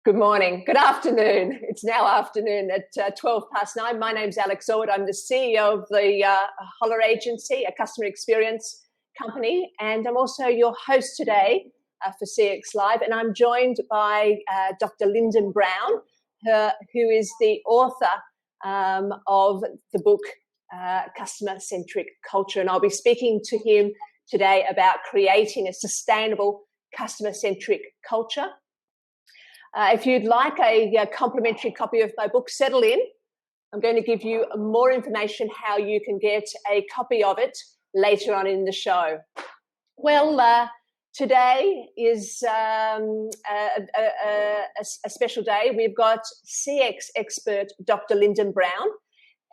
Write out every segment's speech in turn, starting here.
Good morning. Good afternoon. It's now afternoon at 9:12. My name's Alex Allwood. I'm the CEO of the Holler Agency, a customer experience company, and I'm also your host today for CX Live. And I'm joined by Dr Linden Brown, who is the author of the book Customer-Centric Culture. And I'll be speaking to him today about creating a sustainable customer-centric culture. If you'd like a complimentary copy of my book, settle in. I'm going to give you more information how you can get a copy of it later on in the show. Well, today is a special day. We've got CX expert Dr Linden Brown.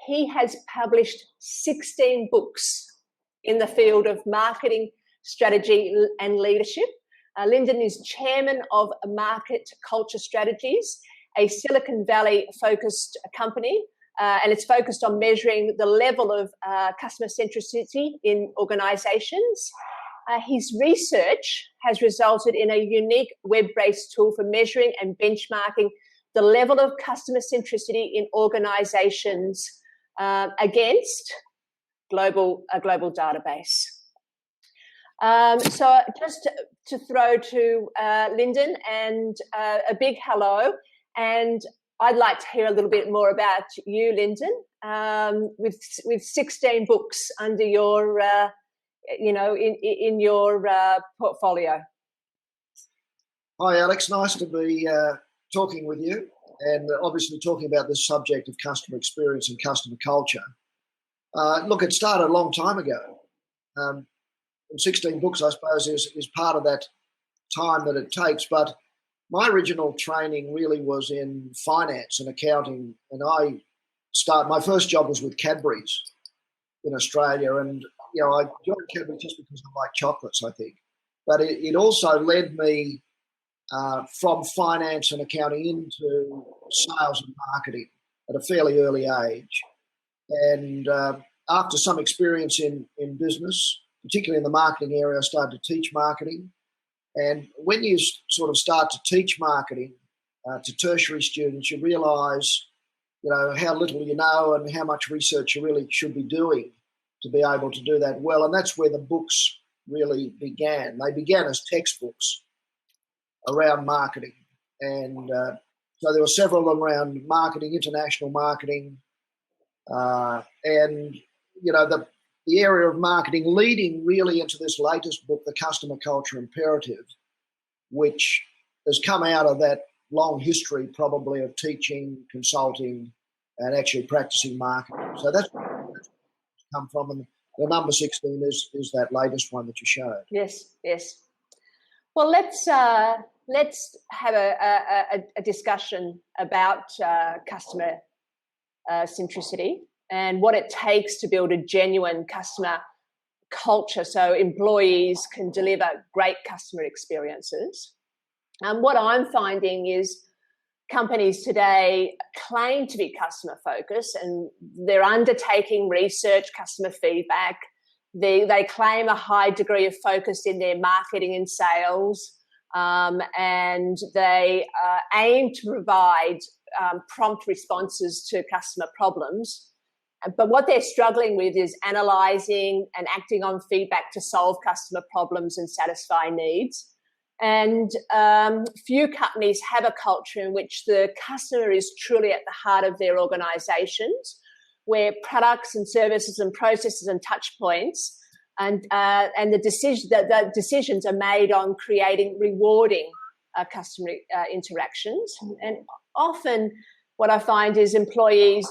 He has published 16 books in the field of marketing, strategy and leadership. Linden is chairman of MarketCulture Strategies, a Silicon Valley-focused company, and it's focused on measuring the level of customer centricity in organizations. His research has resulted in a unique web-based tool for measuring and benchmarking the level of customer centricity in organizations against a global database. So just to throw to Linden and a big hello, and I'd like to hear a little bit more about you, Linden, with 16 books under your, in your portfolio. Hi, Alex. Nice to be talking with you, and obviously talking about this subject of customer experience and customer culture. Look, it started a long time ago. 16 books, I suppose, is part of that time that it takes. But my original training really was in finance and accounting, and my first job was with Cadbury's in Australia, and I joined Cadbury just because I like chocolates, I think. But it also led me from finance and accounting into sales and marketing at a fairly early age. And after some experience in business, particularly in the marketing area, I started to teach marketing. And when you sort of start to teach marketing to tertiary students, you realise, how little you know and how much research you really should be doing to be able to do that well. And that's where the books really began. They began as textbooks around marketing. And so there were several of them around marketing, international marketing, and, the area of marketing leading really into this latest book, The Customer Culture Imperative, which has come out of that long history probably of teaching, consulting, and actually practicing marketing. So that's where it's come from. And the number 16 is that latest one that you showed. Yes. Well, let's have a discussion about customer centricity and what it takes to build a genuine customer culture so employees can deliver great customer experiences. What I'm finding is companies today claim to be customer focused, and they're undertaking research, customer feedback. They claim a high degree of focus in their marketing and sales, and they aim to provide prompt responses to customer problems. But what they're struggling with is analysing and acting on feedback to solve customer problems and satisfy needs. And few companies have a culture in which the customer is truly at the heart of their organisations, where products and services and processes and touch points and the decisions are made on creating rewarding customer interactions. And often what I find is employees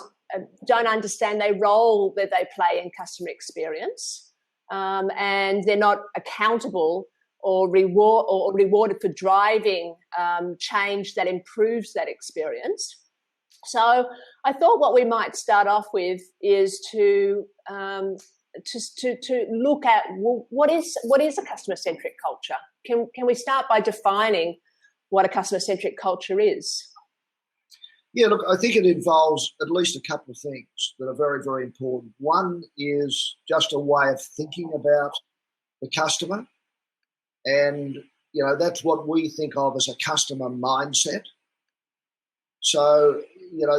don't understand their role that they play in customer experience, and they're not accountable or rewarded for driving change that improves that experience. So I thought what we might start off with is to look at, well, what is a customer-centric culture? Can we start by defining what a customer-centric culture is? Yeah, look, I think it involves at least a couple of things that are very, very important. One is just a way of thinking about the customer, and that's what we think of as a customer mindset. So,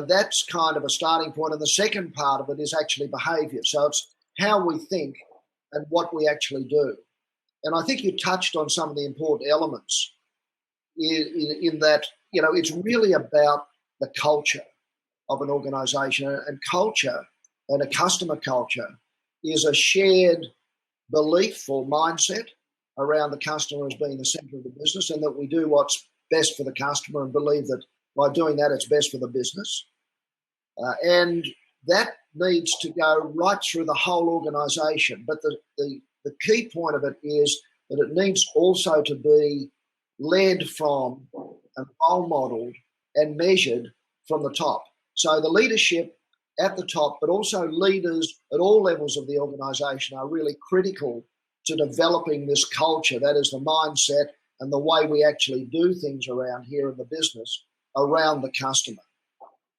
that's kind of a starting point. And the second part of it is actually behaviour. So it's how we think and what we actually do. And I think you touched on some of the important elements in that, it's really about the culture of an organisation. And culture and a customer culture is a shared belief or mindset around the customer as being the centre of the business, and that we do what's best for the customer and believe that by doing that it's best for the business. And that needs to go right through the whole organisation. But the key point of it is that it needs also to be led from and role modelled and measured from the top. So the leadership at the top, but also leaders at all levels of the organisation are really critical to developing this culture. That is the mindset and the way we actually do things around here in the business around the customer.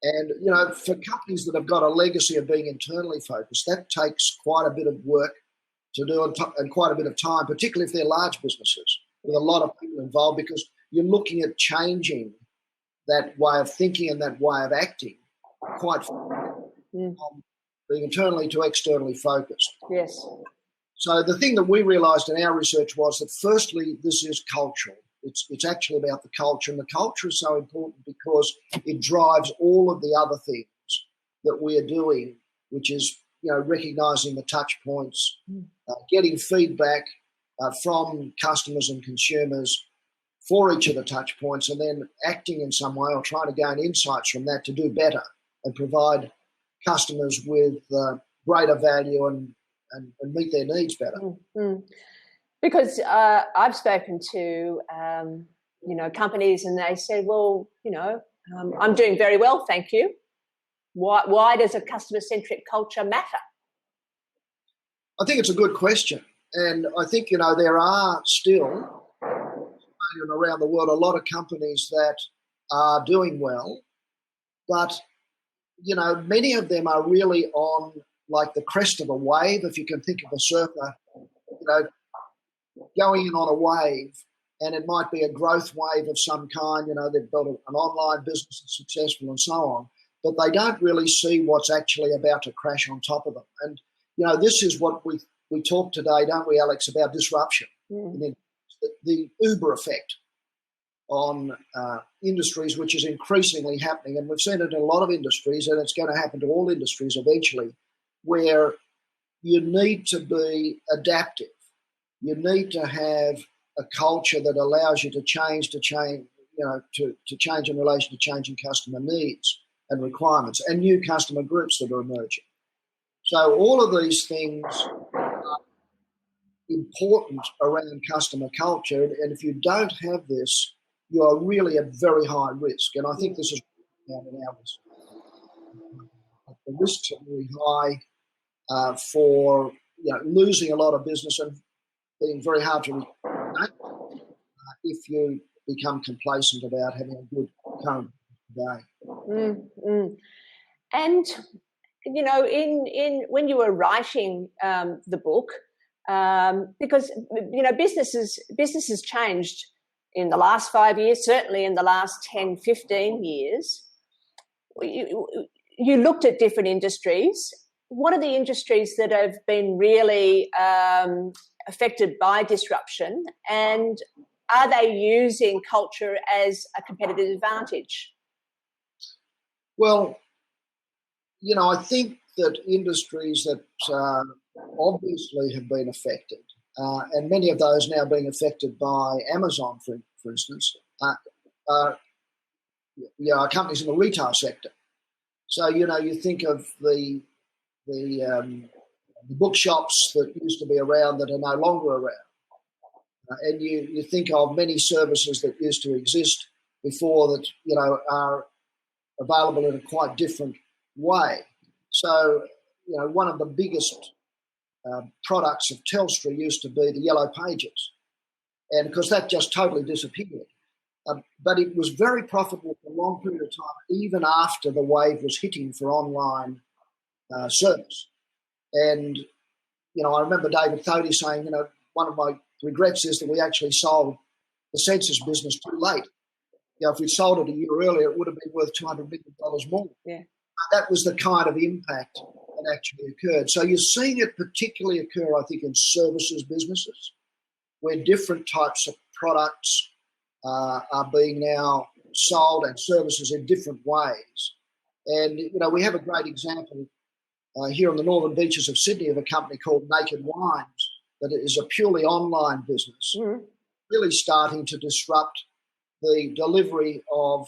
And, for companies that have got a legacy of being internally focused, that takes quite a bit of work to do and quite a bit of time, particularly if they're large businesses with a lot of people involved, because you're looking at changing that way of thinking and that way of acting quite from being internally to externally focused. Yes. So the thing that we realised in our research was that firstly, this is cultural. It's actually about the culture, and the culture is so important because it drives all of the other things that we are doing, which is, recognising the touch points, getting feedback from customers and consumers for each of the touch points, and then acting in some way or trying to gain insights from that to do better and provide customers with greater value and meet their needs better. Mm-hmm. Because I've spoken to, companies, and they say, well, I'm doing very well, thank you. Why does a customer-centric culture matter? I think it's a good question. And I think, there are still around the world a lot of companies that are doing well, but, many of them are really on like the crest of a wave. If you can think of a surfer, going in on a wave, and it might be a growth wave of some kind. They've built an online business that's successful and so on, but they don't really see what's actually about to crash on top of them. And, this is what we talk today, don't we, Alex, about disruption. And the Uber effect on industries, which is increasingly happening. And we've seen it in a lot of industries, and it's going to happen to all industries eventually, where you need to be adaptive. You need to have a culture that allows you to change to change in relation to changing customer needs and requirements and new customer groups that are emerging. So all of these things are important around customer culture. And if you don't have this, you are really at very high risk. And I think this is in our risk. The risks are very high for losing a lot of business and being very hard to if you become complacent about having a good current day. Mm-hmm. And in when you were writing the book, because businesses changed in the last 5 years, certainly in the last 10, 15 years. You looked at different industries. What are the industries that have been really affected by disruption, and are they using culture as a competitive advantage? Well, I think that industries that obviously have been affected, and many of those now being affected by Amazon, for instance, are companies in the retail sector. So, you think of the bookshops that used to be around that are no longer around. And you think of many services that used to exist before that, are available in a quite different way. So, one of the biggest products of Telstra used to be the Yellow Pages. And because that just totally disappeared. But it was very profitable for a long period of time, even after the wave was hitting for online service. And, I remember David Thodey saying, one of my regrets is that we actually sold the census business too late. if we'd sold it a year earlier, it would have been worth $200 million more. Yeah. That was the kind of impact that actually occurred. So you're seeing it particularly occur, I think, in services businesses, where different types of products are being now sold and services in different ways. And, we have a great example here on the northern beaches of Sydney of a company called Naked Wines that is a purely online business, really starting to disrupt the delivery of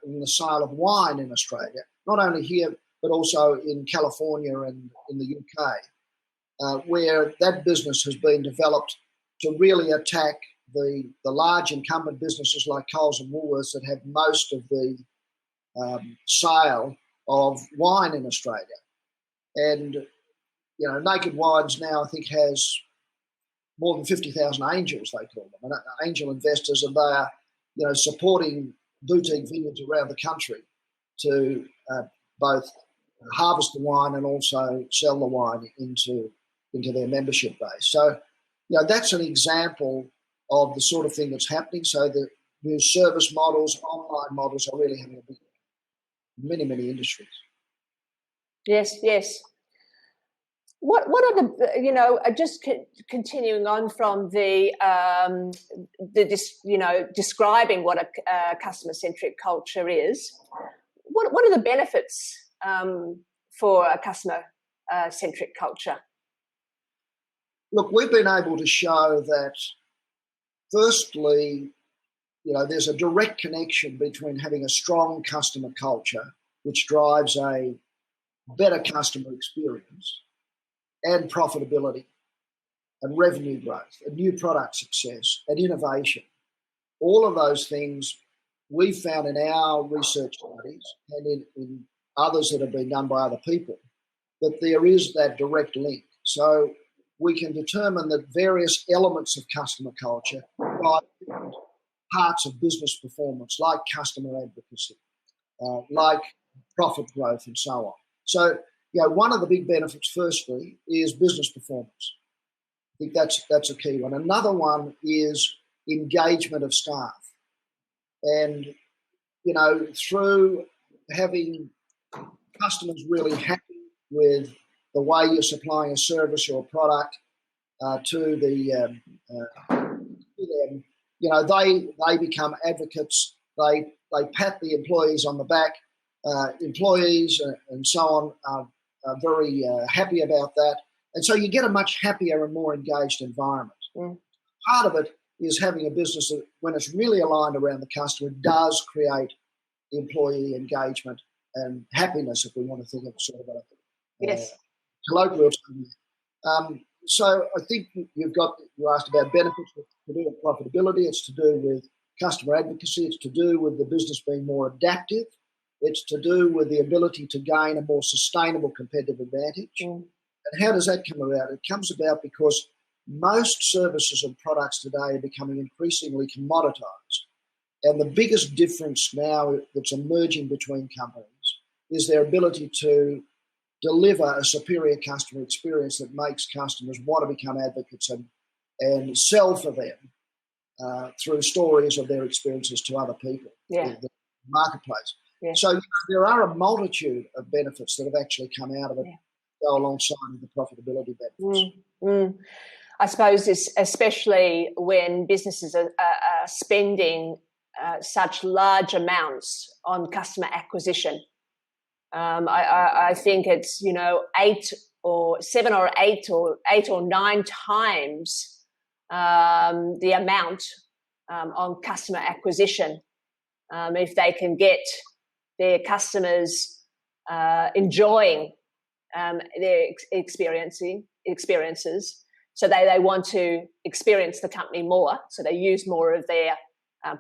and the sale of wine in Australia, not only here but also in California and in the UK, where that business has been developed to really attack the large incumbent businesses like Coles and Woolworths that have most of the sale of wine in Australia. And, Naked Wines now, I think, has more than 50,000 angels, they call them, angel investors, and they are, supporting boutique vineyards around the country to both harvest the wine and also sell the wine into their membership base. So, that's an example of the sort of thing that's happening. So the new service models, online models are really having a big impact in many industries. Yes. What are the, just continuing on from the describing what a customer-centric culture is, what are the benefits for a customer-centric culture? Look, we've been able to show that, firstly, there's a direct connection between having a strong customer culture, which drives a better customer experience, and profitability, and revenue growth, and new product success, and innovation. All of those things we found in our research studies and in others that have been done by other people, that there is that direct link. So we can determine that various elements of customer culture drive different parts of business performance, like customer advocacy, like profit growth, and so on. So, one of the big benefits, firstly, is business performance. I think that's a key one. Another one is engagement of staff. And, through having customers really happy with the way you're supplying a service or a product to them, they become advocates. They pat the employees on the back. Employees and so on are very happy about that. And so you get a much happier and more engaged environment. Part of it is having a business that, when it's really aligned around the customer, does create employee engagement and happiness, if we want to think of sort of a colloquial term. So I think you asked about benefits. It's to do with profitability. It's to do with customer advocacy. It's to do with the business being more adaptive. It's to do with the ability to gain a more sustainable competitive advantage. And how does that come about? It comes about because most services and products today are becoming increasingly commoditized. And the biggest difference now that's emerging between companies is their ability to deliver a superior customer experience that makes customers want to become advocates and sell for them through stories of their experiences to other people in the marketplace. Yeah. So there are a multitude of benefits that have actually come out of it, go alongside with the profitability benefits. I suppose especially when businesses are spending such large amounts on customer acquisition. I think it's 8 or 7 or 8 or 9 times the amount on customer acquisition. If they can get their customers enjoying their experiences, so they want to experience the company more, so they use more of their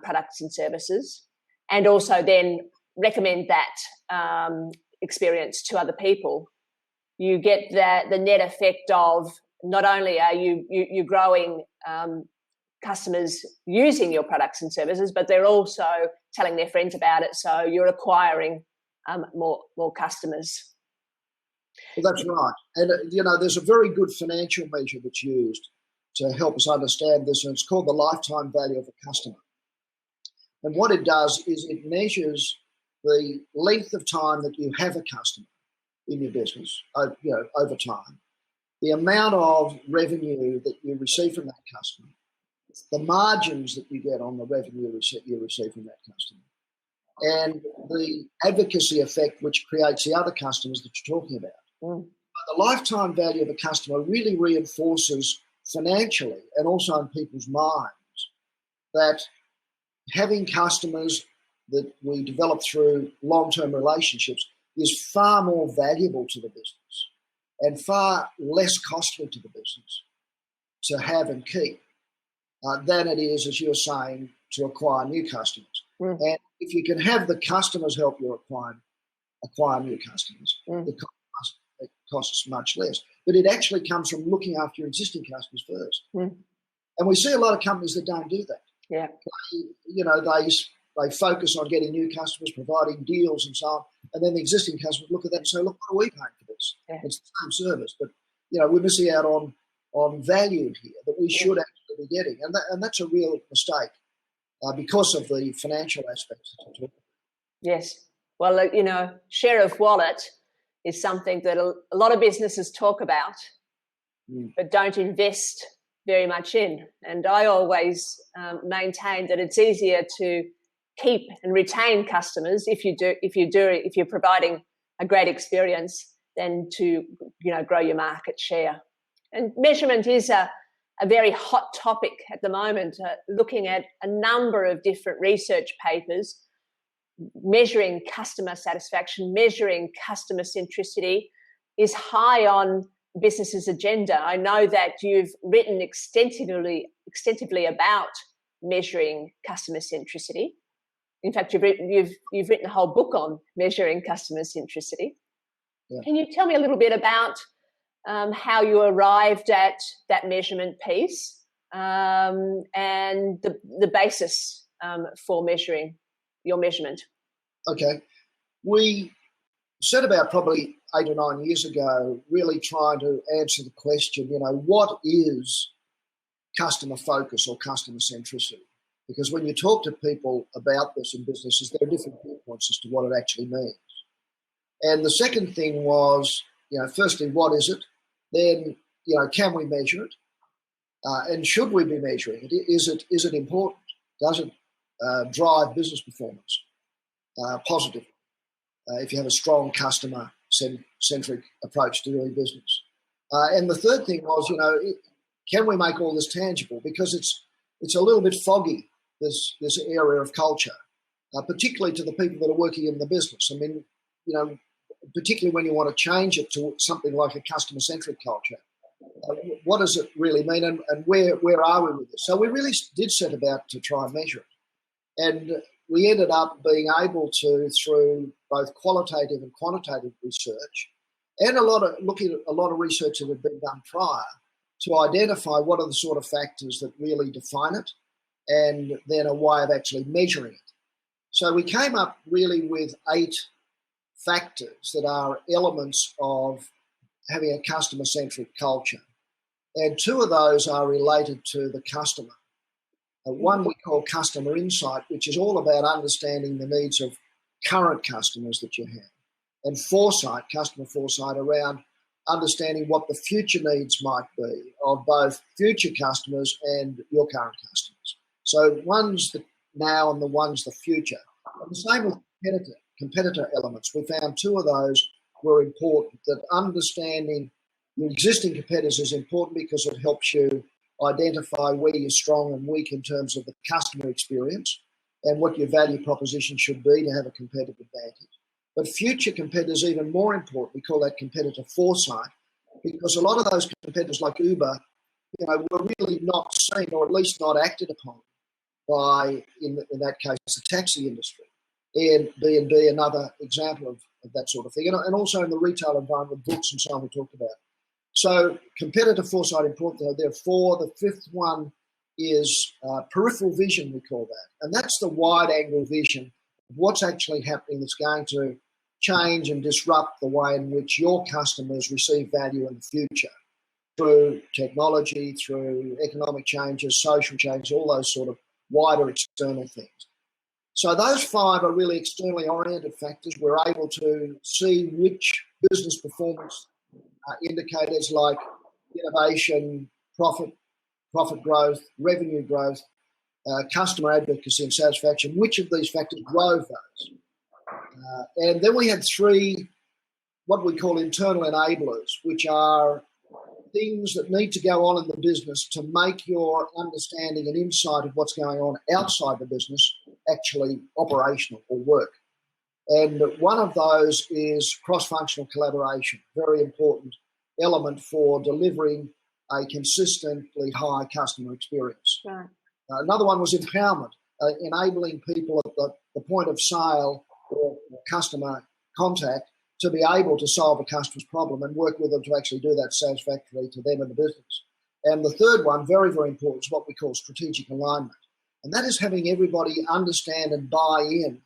products and services, and also then recommend that experience to other people. You get the net effect of not only are you growing customers using your products and services, but they're also telling their friends about it, so you're acquiring more customers. Well, that's right. And, there's a very good financial measure that's used to help us understand this, and it's called the lifetime value of a customer. And what it does is it measures the length of time that you have a customer in your business, over time, the amount of revenue that you receive from that customer, the margins that you get on the revenue you receive from that customer, and the advocacy effect which creates the other customers that you're talking about. The lifetime value of a customer really reinforces financially and also in people's minds that having customers that we develop through long-term relationships is far more valuable to the business and far less costly to the business to have and keep than it is, as you're saying, to acquire new customers. And if you can have the customers help you acquire new customers, it costs much less. But it actually comes from looking after your existing customers first. And we see a lot of companies that don't do that. Yeah. They focus on getting new customers, providing deals and so on, and then the existing customers look at that and say, look, what are we paying for this? Yeah. It's the same service, but we're missing out on value here that we should actually be getting. And that's a real mistake because of the financial aspects. Yes. Well, share of wallet is something that a lot of businesses talk about, but don't invest very much in. And I always maintain that it's easier to keep and retain customers if you're providing a great experience than to grow your market share. And measurement is a very hot topic at the moment. Looking at a number of different research papers measuring customer satisfaction, measuring customer centricity is high on business's agenda. I know that you've written extensively about measuring customer centricity. In fact, you've written a whole book on measuring customer centricity. Yeah. Can you tell me a little bit about how you arrived at that measurement piece and the basis for measuring your measurement? Okay. We set about probably 8 or 9 years ago really trying to answer the question, what is customer focus or customer centricity? Because when you talk to people about this in businesses, there are different viewpoints as to what it actually means. And the second thing was, firstly, what is it? Then, can we measure it? And should we be measuring it? Is it important? Does it drive business performance positively? If you have a strong customer-centric approach to doing business. And the third thing was, can we make all this tangible? Because it's a little bit foggy, this area of culture, particularly to the people that are working in the business. I mean, particularly when you want to change it to something like a customer-centric culture, what does it really mean, and where are we with this? So we really did set about to try and measure it. And we ended up being able to, through both qualitative and quantitative research, and looking at a lot of research that had been done prior, to identify what are the sort of factors that really define it, and then a way of actually measuring it. So we came up really with 8 factors that are elements of having a customer-centric culture. And 2 of those are related to the customer. One we call customer insight, which is all about understanding the needs of current customers that you have. And foresight, customer foresight, around understanding what the future needs might be of both future customers and your current customers. So one's the now and the one's the future. And the same with competitor elements. We found 2 of those were important, that understanding your existing competitors is important because it helps you identify where you're strong and weak in terms of the customer experience and what your value proposition should be to have a competitive advantage. But future competitors are even more important. We call that competitor foresight, because a lot of those competitors like Uber, were really not seen, or at least not acted upon by, in that case, the taxi industry. Airbnb, another example of that sort of thing. And also in the retail environment, books and so on we talked about. So competitor foresight important. There are 4. The 5th one is peripheral vision, we call that. And that's the wide angle vision of what's actually happening that's going to change and disrupt the way in which your customers receive value in the future through technology, through economic changes, social changes, all those sort of wider external things. So those 5 are really externally oriented factors. We're able to see which business performance indicators like innovation, profit growth, revenue growth, customer advocacy and satisfaction, which of these factors drove those. And then we had 3 what we call internal enablers, which are things that need to go on in the business to make your understanding and insight of what's going on outside the business actually operational or work. And one of those is cross-functional collaboration, very important element for delivering a consistently high customer experience. Right. Another one was empowerment, enabling people at the point of sale or customer contact to be able to solve a customer's problem and work with them to actually do that satisfactorily to them and the business. And the third one, very, very important, is what we call strategic alignment. And that is having everybody understand and buy in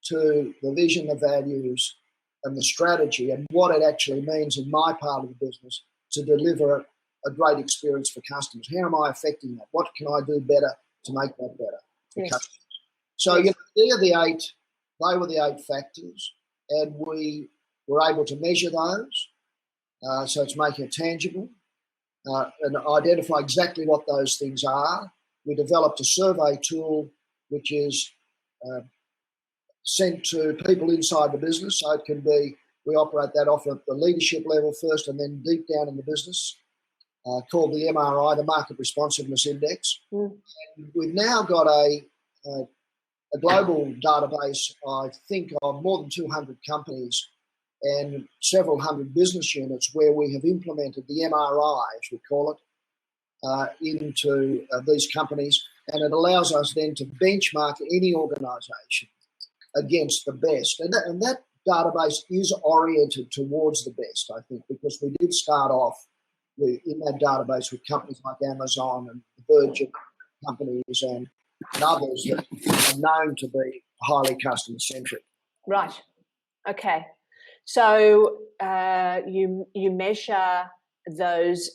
to the vision, the values, and the strategy and what it actually means in my part of the business to deliver a great experience for customers. How am I affecting that? What can I do better to make that better for customers? So they were the 8 factors, and we were able to measure those. So it's making it tangible and identify exactly what those things are. We developed a survey tool which is sent to people inside the business. So it can be, we operate that off at the leadership level first and then deep down in the business, called the MRI, the Market Responsiveness Index. And we've now got a global database, I think, of more than 200 companies and several hundred business units where we have implemented the MRI, as we call it, into these companies. And it allows us then to benchmark any organisation against the best. And that database is oriented towards the best, I think, because we did start off in that database with companies like Amazon and Virgin companies and others that are known to be highly customer-centric. Right. Okay. So you measure those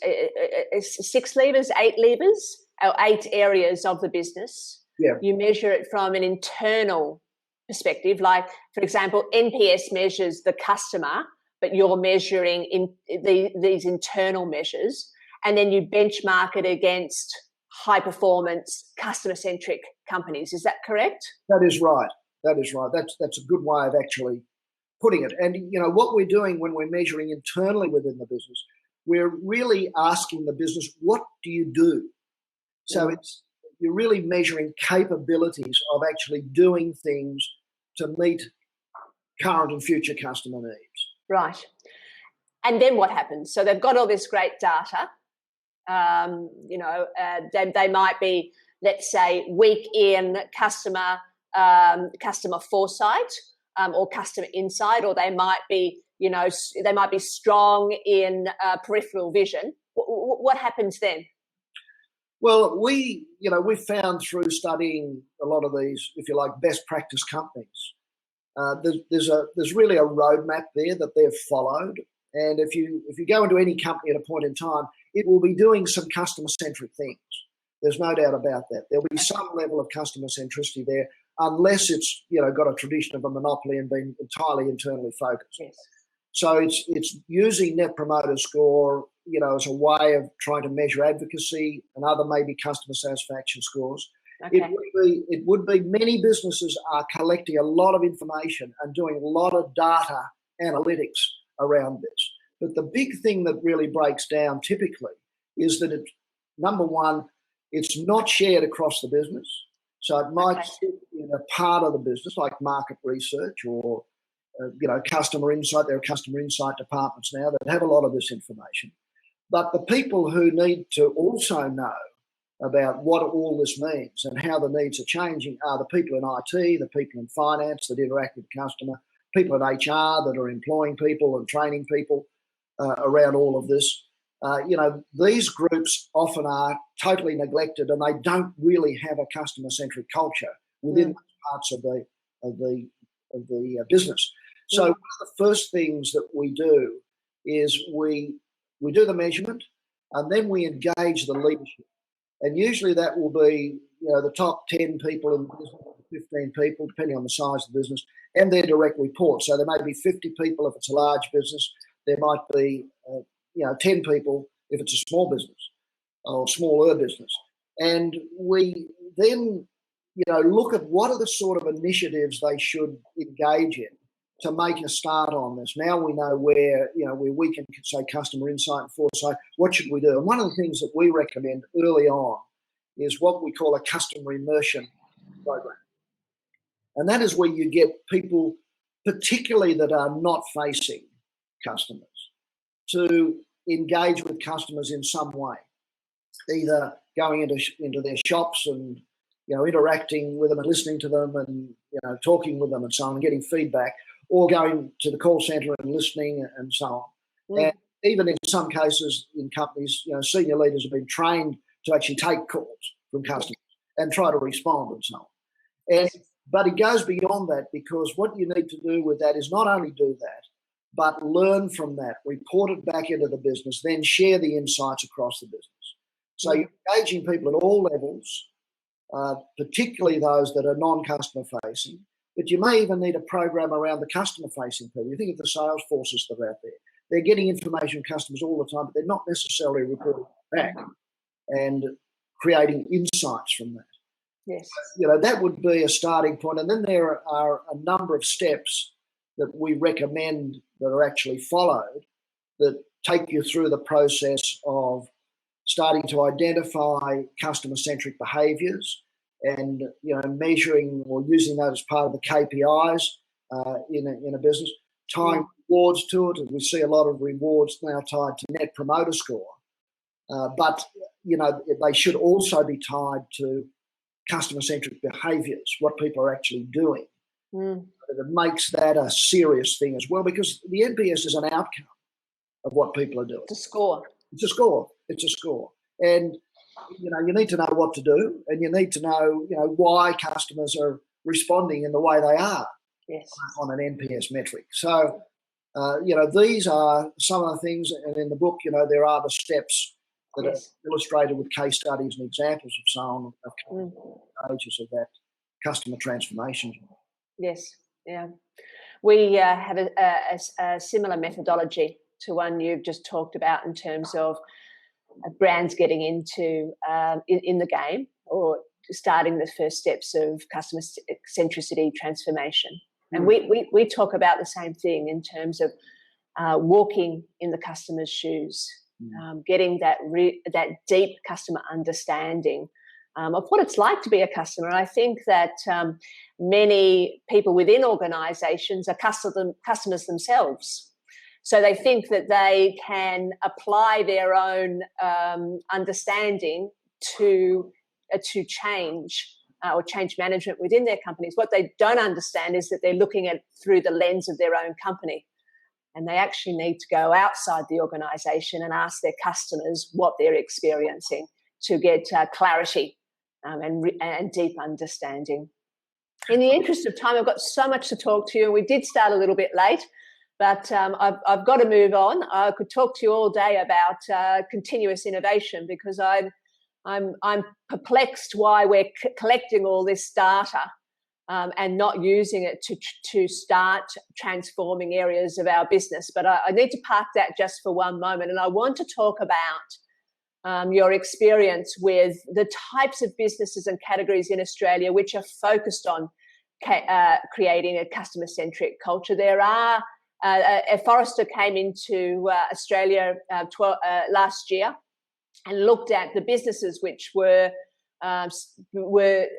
6 levers, 8 levers, or 8 areas of the business. Yeah. You measure it from an internal perspective, like, for example, NPS measures the customer, but you're measuring in these internal measures, and then you benchmark it against high-performance, customer-centric companies. Is that correct? That is right. That's a good way of actually putting it. And, what we're doing when we're measuring internally within the business, we're really asking the business, what do you do? So you're really measuring capabilities of actually doing things to meet current and future customer needs. Right. And then what happens? So they've got all this great data. They might be, let's say, weak in customer foresight or customer insight, or they might be, strong in peripheral vision. What happens then? Well, we've found through studying a lot of these, if you like, best practice companies, there's really a roadmap there that they've followed. And if you go into any company at a point in time, it will be doing some customer-centric things. There's no doubt about that. There'll be some level of customer centricity there, unless it's got a tradition of a monopoly and been entirely internally focused. Yes. So it's using Net Promoter Score, as a way of trying to measure advocacy and other maybe customer satisfaction scores. Okay. It would be many businesses are collecting a lot of information and doing a lot of data analytics around this. But the big thing that really breaks down typically is that number one, it's not shared across the business. So it might sit in a part of the business like market research or customer insight. There are customer insight departments now that have a lot of this information. But the people who need to also know about what all this means and how the needs are changing are the people in IT, the people in finance that interact with the customer, people in HR that are employing people and training people around all of this. These groups often are totally neglected and they don't really have a customer-centric culture within parts of the business. So one of the first things that we do is we do the measurement and then we engage the leadership. And usually that will be, the top 10 people in the business, 15 people, depending on the size of the business, and their direct reports. So there may be 50 people if it's a large business. There might be 10 people if it's a small business or smaller business. And we then look at what are the sort of initiatives they should engage in to make a start on this. Now we know where we can say customer insight and foresight. What should we do? And one of the things that we recommend early on is what we call a customer immersion program. And that is where you get people, particularly that are not facing customers, to engage with customers in some way, either going into their shops and interacting with them and listening to them and talking with them and so on, and getting feedback, or going to the call centre and listening and so on. Mm. And even in some cases in companies, senior leaders have been trained to actually take calls from customers and try to respond and so on. But it goes beyond that, because what you need to do with that is not only do that, but learn from that, report it back into the business, then share the insights across the business. So you're engaging people at all levels, particularly those that are non-customer facing, but you may even need a program around the customer facing people. You think of the sales forces that are out there. They're getting information from customers all the time, but they're not necessarily reporting back and creating insights from that. Yes. That would be a starting point. And then there are a number of steps that we recommend that are actually followed that take you through the process of starting to identify customer-centric behaviours and measuring or using that as part of the KPIs in a business, tying rewards to it. And we see a lot of rewards now tied to Net Promoter Score, but they should also be tied to customer-centric behaviours, what people are actually doing. It makes that a serious thing as well, because the NPS is an outcome of what people are doing. It's a score. It's a score. And, you need to know what to do, and you need to know, why customers are responding in the way they are. Yes. On an NPS metric. So, these are some of the things, and in the book, there are the steps that are illustrated with case studies and examples of some of stages of that customer transformation. Yes, yeah. We have a similar methodology to one you've just talked about in terms of brands getting into in the game, or starting the first steps of customer centricity transformation. And we talk about the same thing in terms of walking in the customer's shoes, getting that deep customer understanding of what it's like to be a customer. I think that many people within organisations are customers themselves. So they think that they can apply their own understanding to change or change management within their companies. What they don't understand is that they're looking at through the lens of their own company, and they actually need to go outside the organisation and ask their customers what they're experiencing to get clarity and deep understanding. In the interest of time, I've got so much to talk to you. We did start a little bit late, but I've got to move on. I could talk to you all day about continuous innovation, because I'm perplexed why we're collecting all this data and not using it to start transforming areas of our business. But I need to park that just for one moment, and I want to talk about your experience with the types of businesses and categories in Australia which are focused on creating a customer-centric culture. There are Forrester came into Australia last year and looked at the businesses which were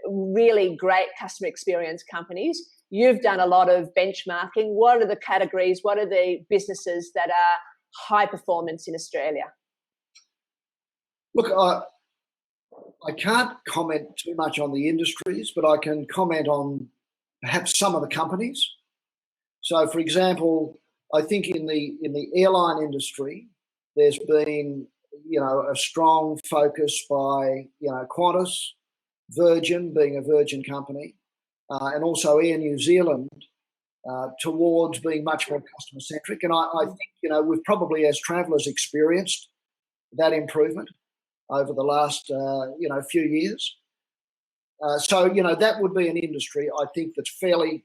really great customer experience companies. You've done a lot of benchmarking. What are the categories? What are the businesses that are high performance in Australia? Look, I can't comment too much on the industries, but I can comment on perhaps some of the companies. So, for example, I think in the airline industry, there's been a strong focus by Qantas, Virgin being a Virgin company, and also Air New Zealand towards being much more customer centric. And I think we've probably as travellers experienced that improvement over the last few years. So, that would be an industry, I think, that's fairly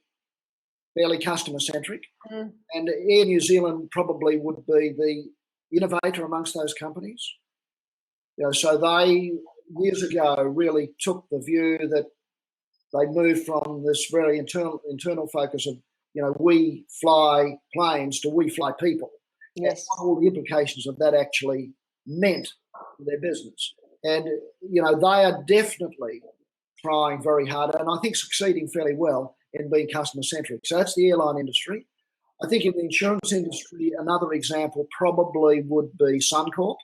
customer-centric. And Air New Zealand probably would be the innovator amongst those companies. So they, years ago, really took the view that they moved from this very internal focus of, we fly planes to we fly people. Yes. And all the implications of that actually meant for their business. And, they are definitely trying very hard and I think succeeding fairly well in being customer-centric. So that's the airline industry. I think in the insurance industry, another example probably would be Suncorp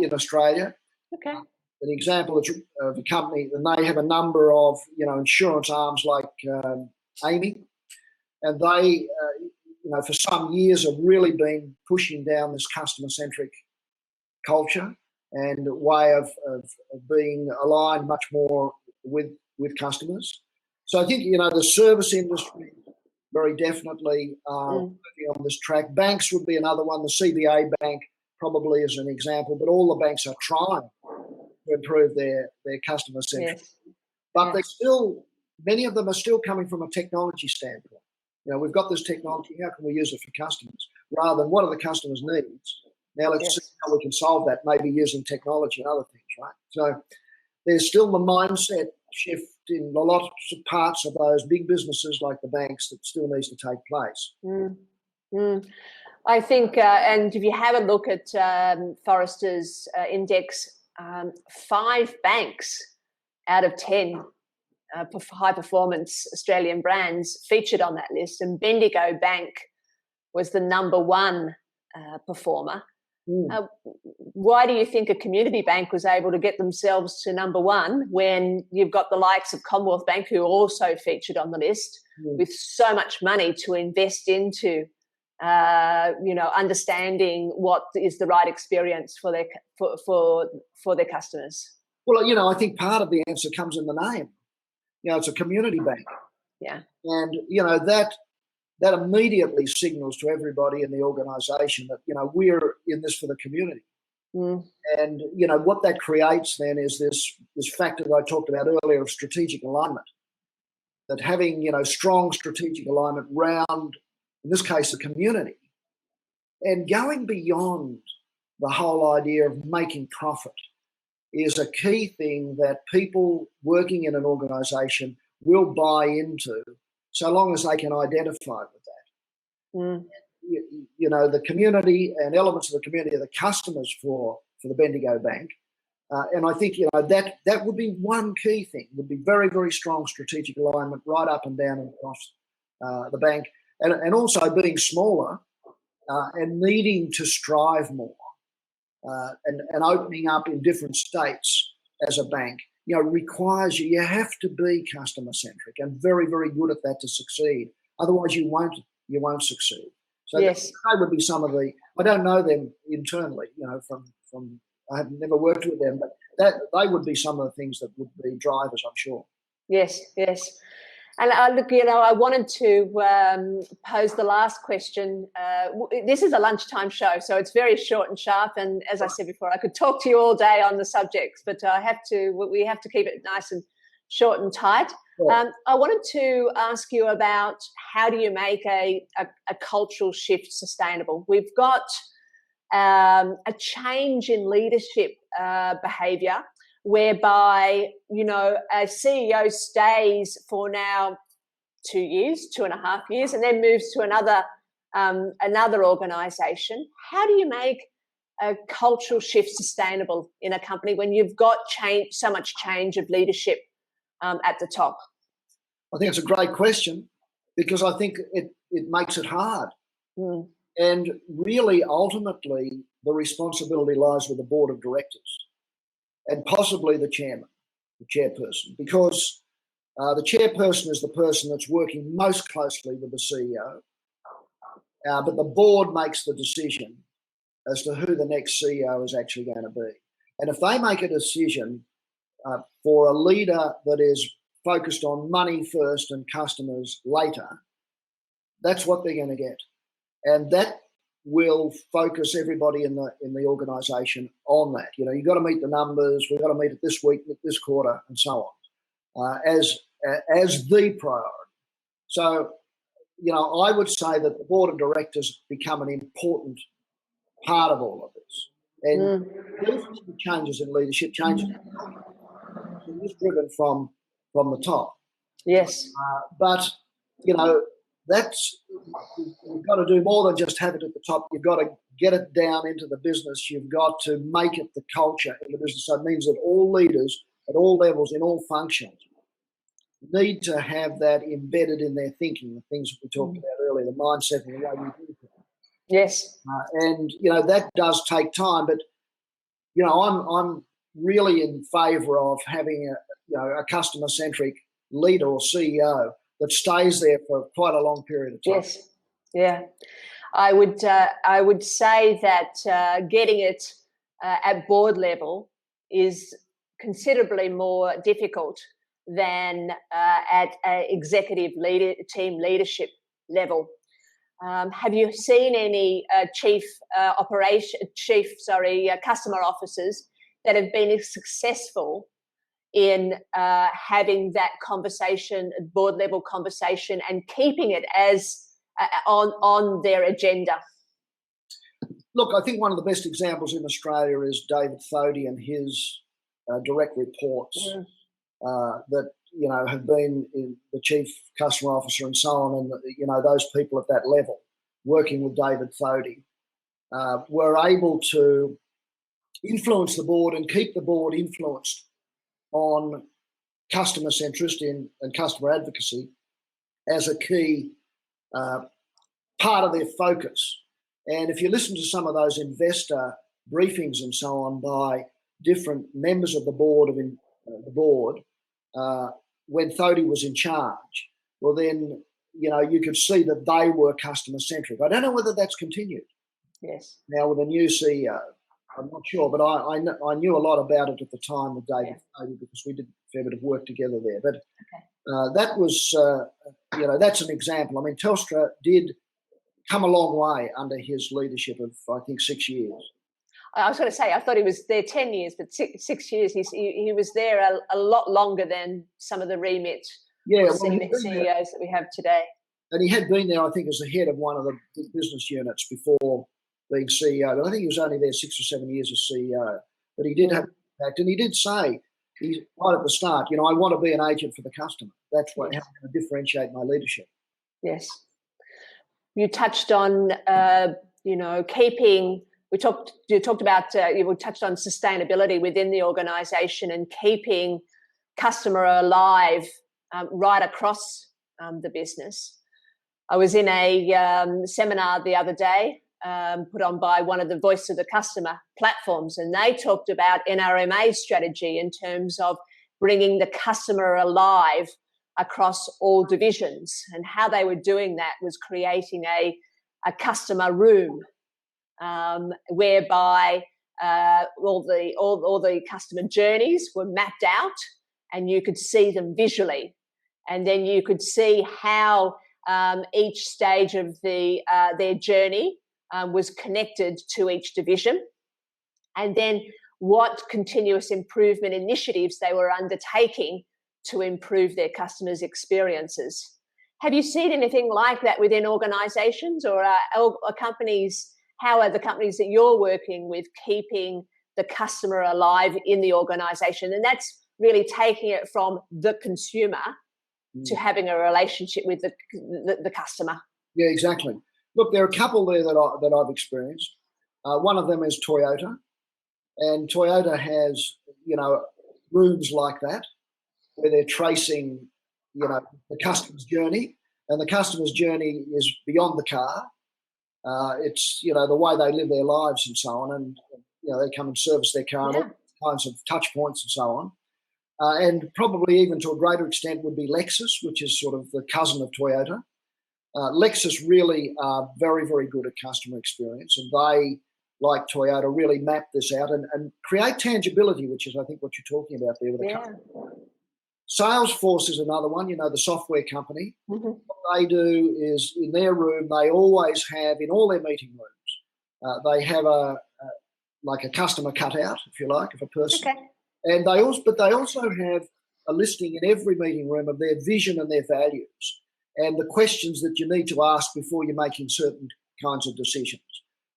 in Australia. Okay. An example of a company, and they have a number of, insurance arms like Amy, and they, for some years have really been pushing down this customer-centric culture and way of being aligned much more with customers. So I think, the service industry very definitely working on this track. Banks would be another one. The CBA Bank probably is an example, but all the banks are trying to improve their customer centric. Yes. But they still, many of them are still coming from a technology standpoint. We've got this technology, how can we use it for customers? Rather than what are the customers' needs? Now let's see how we can solve that, maybe using technology and other things, right? So there's still the mindset shift in a lot of parts of those big businesses like the banks that still needs to take place. I think, and if you have a look at Forrester's index, 5 banks out of 10 high-performance Australian brands featured on that list, and Bendigo Bank was the number 1 performer. Why do you think a community bank was able to get themselves to number 1 when you've got the likes of Commonwealth Bank, who also featured on the list, with so much money to invest into, understanding what is the right experience for their customers? Well, I think part of the answer comes in the name. It's a community bank. Yeah. And, that immediately signals to everybody in the organisation that, we're in this for the community. And, what that creates then is this factor that I talked about earlier of strategic alignment, that having, strong strategic alignment round, in this case, the community, and going beyond the whole idea of making profit is a key thing that people working in an organisation will buy into, so long as they can identify with that. The community and elements of the community are the customers for the Bendigo Bank. And I think, that would be one key thing, would be very, very strong strategic alignment right up and down and across the bank. And also being smaller and needing to strive more and opening up in different states as a bank, requires you have to be customer-centric and very, very good at that to succeed. Otherwise, you won't succeed. So yes, that would be some of the. I don't know them internally, from I have never worked with them, but that they would be some of the things that would be drivers, I'm sure. Yes. And look, I wanted to pose the last question. This is a lunchtime show, so it's very short and sharp. And as I said before, I could talk to you all day on the subjects, but we have to keep it nice and short and tight. Sure. I wanted to ask you about how do you make a cultural shift sustainable? We've got a change in leadership behaviour, whereby, a CEO stays for now 2 years, 2.5 years, and then moves to another organisation. How do you make a cultural shift sustainable in a company when you've got so much change of leadership at the top? I think it's a great question, because I think it makes it hard. And really, ultimately, the responsibility lies with the board of directors and possibly the chairperson, because the chairperson is the person that's working most closely with the CEO, but the board makes the decision as to who the next CEO is actually going to be. And if they make a decision for a leader that is focused on money first and customers later, that's what they're going to get. And that will focus everybody in the organisation on that. You've got to meet the numbers, we've got to meet it this week, this quarter, and so on. as the priority. So, I would say that the board of directors become an important part of all of this. And changes in leadership, changes is driven from the top. Yes. But, that's, you've got to do more than just have it at the top. You've got to get it down into the business. You've got to make it the culture in the business. So it means that all leaders at all levels, in all functions, need to have that embedded in their thinking, the things that we talked about earlier, the mindset and the way we do things. Yes. And that does take time, but I'm really in favour of having a customer-centric leader or CEO that stays there for quite a long period of time. Yes. Yeah. I would say that getting it at board level is considerably more difficult than at executive team leadership level. Have you seen any customer officers that have been successful in having that conversation, board level conversation, and keeping it as on their agenda? Look, I think one of the best examples in Australia is David Thodey and his direct reports that have been in the chief customer officer and so on, and those people at that level working with David Thodey were able to influence the board and keep the board influenced on customer centricity and customer advocacy as a key part of their focus. And if you listen to some of those investor briefings and so on by different members of the board when Thodey was in charge, well then, you could see that they were customer-centric. I don't know whether that's continued. Yes. Now with a new CEO, I'm not sure, but I knew a lot about it at the time with David Thodey because we did a fair bit of work together there. But that was, that's an example. I mean, Telstra did come a long way under his leadership of, I think, 6 years. I was going to say, I thought he was there 10 years, but 6 years, he was there a lot longer than some of the remit CEOs that we have today. And he had been there, I think, as the head of one of the business units before being CEO. But I think he was only there 6 or 7 years as CEO. But he did have impact, and he did say, right at the start, I want to be an agent for the customer. That's how I'm going to differentiate my leadership. Yes. You touched on, keeping. You touched on sustainability within the organisation and keeping customer alive right across the business. I was in a seminar the other day put on by one of the Voice of the Customer platforms, and they talked about NRMA's strategy in terms of bringing the customer alive across all divisions, and how they were doing that was creating a customer room whereby all the customer journeys were mapped out and you could see them visually, and then you could see how each stage of their journey was connected to each division, and then what continuous improvement initiatives they were undertaking to improve their customers' experiences. Have you seen anything like that within organisations, or companies? How are the companies that you're working with keeping the customer alive in the organisation? And that's really taking it from the consumer to having a relationship with the customer. Yeah, exactly. Look, there are a couple there that I've experienced. One of them is Toyota, and Toyota has rooms like that where they're tracing the customer's journey, and the customer's journey is beyond the car. It's the way they live their lives and so on, and they come and service their car and all kinds of touch points and so on. And probably even to a greater extent would be Lexus, which is sort of the cousin of Toyota. Lexus really are very, very good at customer experience, and they, like Toyota, really map this out and create tangibility, which is, I think, what you're talking about there with the customer. Salesforce is another one, the software company. What they do is, in their room, they always have, in all their meeting rooms, they have a customer cutout, if you like, of a person. Okay. And they also have a listing in every meeting room of their vision and their values and the questions that you need to ask before you're making certain kinds of decisions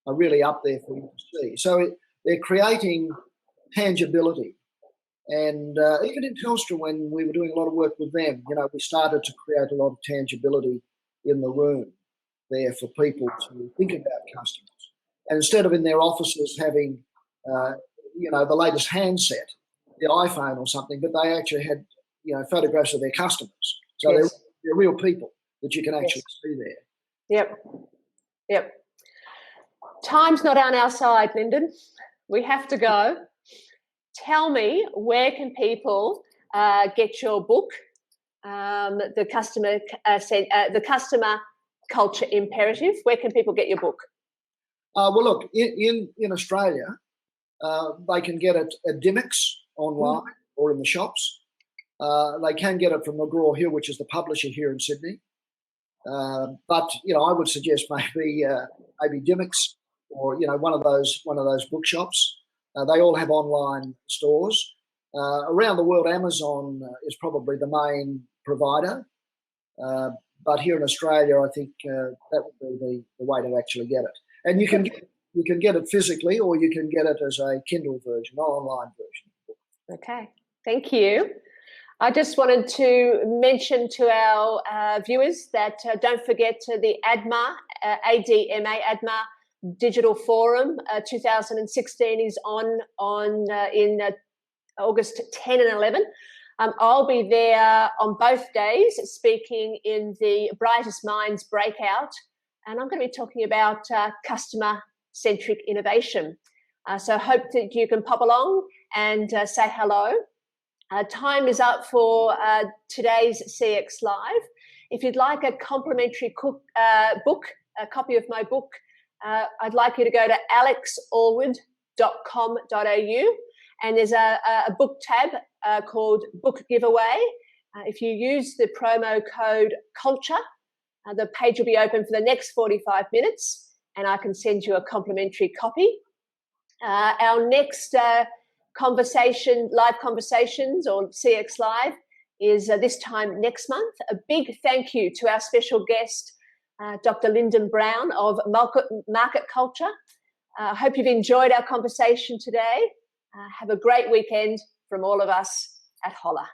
are really up there for you to see. So they're creating tangibility. And even in Telstra, when we were doing a lot of work with them, we started to create a lot of tangibility in the room there for people to think about customers. And instead of in their offices having, the latest handset, the iPhone or something, but they actually had, photographs of their customers. So yes. they're real people that you can actually see there. Yep. Time's not on our side, Linden. We have to go. Tell me, where can people get your book, the Customer Culture Imperative? Where can people get your book? Well, look, in Australia, they can get it at Dymocks online or in the shops. They can get it from McGraw-Hill, which is the publisher here in Sydney. But I would suggest maybe Dymocks or one of those bookshops. They all have online stores. Around the world, Amazon is probably the main provider. But here in Australia, I think that would be the way to actually get it. And you can get it physically, or you can get it as a Kindle version, an online version. Okay, thank you. I just wanted to mention to our viewers that don't forget the ADMA Digital Forum 2016 is on in August 10 and 11. I'll be there on both days speaking in the Brightest Minds breakout, and I'm going to be talking about customer-centric innovation. So hope that you can pop along and say hello. Time is up for today's CX Live. If you'd like a complimentary book, a copy of my book, I'd like you to go to alexallwood.com.au, and there's a book tab called Book Giveaway. If you use the promo code CULTURE, the page will be open for the next 45 minutes, and I can send you a complimentary copy. Our next live conversations or CX Live is this time next month. A big thank you to our special guest, Dr. Linden Brown of MarketCulture. I hope you've enjoyed our conversation today. Have a great weekend from all of us at Holla.